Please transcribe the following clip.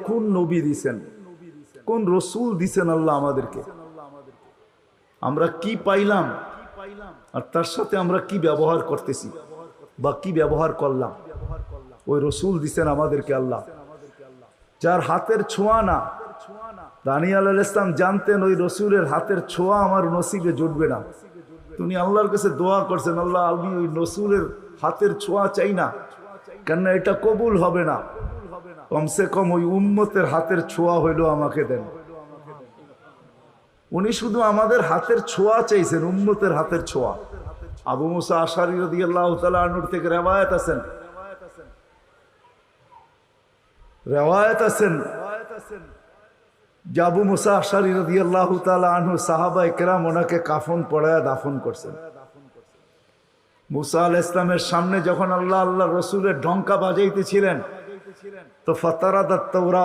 কোন নবী দিছেন, কোন রসুল দিছেন আল্লাহ আমাদেরকে, আমরা কি পাইলাম আর তার সাথে আমরা কি ব্যবহার করতেছি বা কি ব্যবহার করলাম। ওই রসুল দিছেন আমাদেরকে আল্লাহ, যার হাতের ছোঁয়া না। দানিয়াল আলাইহিস সালাম জানতেন ওই রসুলের হাতের ছোঁয়া আমার নসিবে জুটবে না। তিনি আল্লাহর কাছে দোয়া করছেন, আল্লাহ আমি ওই রসুলের হাতের ছোঁয়া চাই না, কেননা এটা কবুল হবে না, কমসে কম ওই উম্মতের হাতের ছোঁয়া হইলো আমাকে দেন। উনি শুধু আমাদের হাতের ছোঁয়া চাইছেন, উম্মতের হাতের ছোঁয়া। আবু মুসা আশআরী রাদিয়াল্লাহু তাআলা আনহু থেকে রেওয়ায়াত আছেন যে আবু মুসা আশআরী রাদিয়াল্লাহু তাআলা আনহু সাহাবায়ে কেরাম ওনাকে কাফন পরায়া দাফন করছেন। মুসা আলাইহিস সালামের সামনে যখন আল্লাহ রসুলের ডঙ্কা বাজাইতেছিলেন তো ফাতারাদাত তাওরা